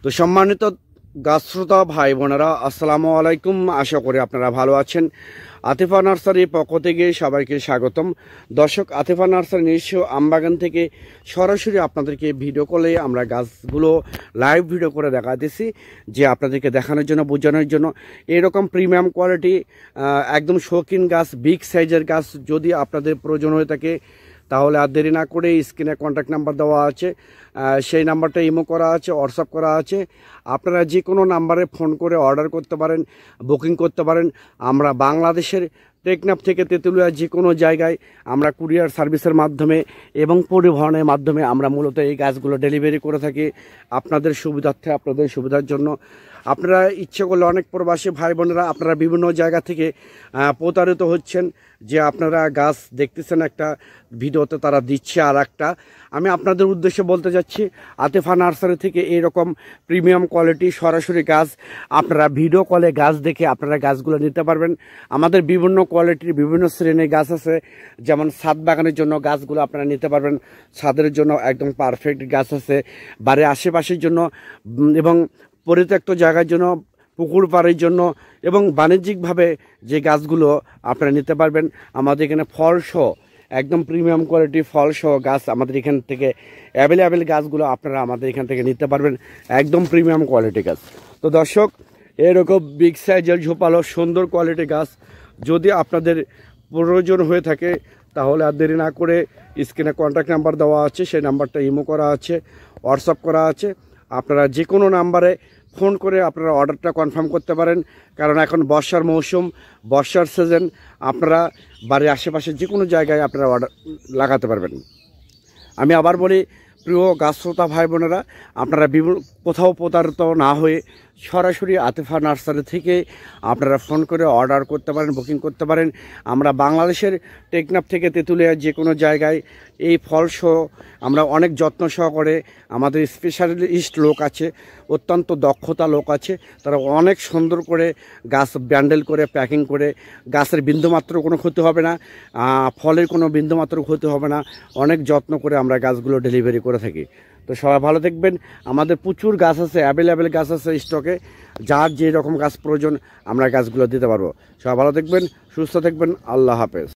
তো সম্মানিত গাছ শ্রোতা ভাই বোনেরা, আসসালামু আলাইকুম। আশা করি আপনারা ভালো আছেন। আতিফা নার্সারির পক্ষ থেকে সবাইকে স্বাগতম। দর্শক, আতিফা নার্সারি নিজস্ব আমবাগান থেকে সরাসরি আপনাদেরকে ভিডিও কলে আমরা গাছগুলো লাইভ ভিডিও করে দেখাতেছি, যে আপনাদেরকে দেখানোর জন্য, বোঝানোর জন্য। এরকম প্রিমিয়াম কোয়ালিটি একদম শৌখিন গাছ, বিগ সাইজের গাছ যদি আপনাদের প্রয়োজন হয়ে থাকে, তাহলে আর দেরি না করে স্ক্রিনে কন্ট্যাক্ট নাম্বার দেওয়া আছে, সেই নাম্বারটা ইমো করা আছে, হোয়াটসঅ্যাপ করা আছে। আপনারা যে কোনো নাম্বারে ফোন করে অর্ডার করতে পারেন, বুকিং করতে পারেন। আমরা বাংলাদেশের টেকনাফ থেকে তেঁতুলিয়া যে কোনো জায়গায় আমরা কুরিয়ার সার্ভিসের মাধ্যমে এবং পরিবহনের মাধ্যমে আমরা মূলত এই গাছগুলো ডেলিভারি করে থাকি আপনাদের সুবিধার্থে, আপনাদের সুবিধার জন্য। আপনারা ইচ্ছে করলে অনেক প্রবাসী ভাই বোনেরা আপনারা বিভিন্ন জায়গা থেকে প্রতারিত হচ্ছেন, যে আপনারা গাছ দেখতেছেন একটা ভিডিওতে, তারা দিচ্ছে আর একটা। আমি আপনাদের উদ্দেশ্যে বলতে যাচ্ছি, আতিফা নার্সারি থেকে এইরকম প্রিমিয়াম কোয়ালিটি সরাসরি গাছ আপনারা ভিডিও কলে গাছ দেখে আপনারা গাছগুলো নিতে পারবেন। আমাদের বিভিন্ন কোয়ালিটির বিভিন্ন শ্রেণীর গাছ আছে, যেমন ছাদ বাগানের জন্য গাছগুলো আপনারা নিতে পারবেন। ছাদের জন্য একদম পারফেক্ট গাছ আছে, বাড়ির আশেপাশের জন্য এবং পরিত্যক্ত জায়গার জন্য, পুকুর পাড়ের জন্য এবং বাণিজ্যিকভাবে যে গাছগুলো আপনারা নিতে পারবেন। আমাদের এখানে ফলসহ একদম প্রিমিয়াম কোয়ালিটি ফলসহ গাছ আমাদের এখান থেকে অ্যাভেলেবেল গাছগুলো আপনারা আমাদের এখান থেকে নিতে পারবেন, একদম প্রিমিয়াম কোয়ালিটি গাছ। তো দর্শক, এরকম বিগ সাইজের ঝোপালো সুন্দর কোয়ালিটি গাছ যদি আপনাদের প্রয়োজন হয়ে থাকে, তাহলে আর দেরি না করে স্ক্রিনে কন্ট্যাক্ট নাম্বার দেওয়া আছে, সেই নাম্বারটা ইমো করা আছে, হোয়াটসঅ্যাপ করা আছে। আপনারা যে কোনো নাম্বারে ফোন করে আপনারা অর্ডারটা কনফার্ম করতে পারেন, কারণ এখন বর্ষার মৌসুম, বর্ষার সিজন। আপনারা বাড়ির আশেপাশে যে কোনো জায়গায় আপনারা অর্ডার লাগাতে পারবেন। আমি আবার বলি, প্রিয় গাছ শ্রোতা ভাই বোনেরা, আপনারা কোথাও প্রতারিত না হয়ে সরাসরি আতিফা নার্সারি থেকে আপনারা ফোন করে অর্ডার করতে পারেন, বুকিং করতে পারেন। আমরা বাংলাদেশের টেকনাফ থেকে তেঁতুলিয়া যে কোনো জায়গায় এই ফলসহ আমরা অনেক যত্ন সহকারে, আমাদের স্পেশালিস্ট লোক আছে, অত্যন্ত দক্ষতা লোক আছে, তারা অনেক সুন্দর করে গাছ ব্যান্ডেল করে প্যাকিং করে, গাছের বিন্দুমাত্র কোনো ক্ষতি হবে না, ফলের কোনো বিন্দুমাত্র ক্ষতি হবে না, অনেক যত্ন করে আমরা গাছগুলো ডেলিভারি করে থাকি। তো সবাই ভালো দেখবেন। আমাদের প্রচুর গাছ আছে, অ্যাভেলেবেল গাছ আছে স্টকে, যার যে রকম গাছ প্রয়োজন আমরা গাছগুলো দিতে পারবো। সবাই ভালো দেখবেন, সুস্থ থাকবেন। আল্লাহ হাফেজ।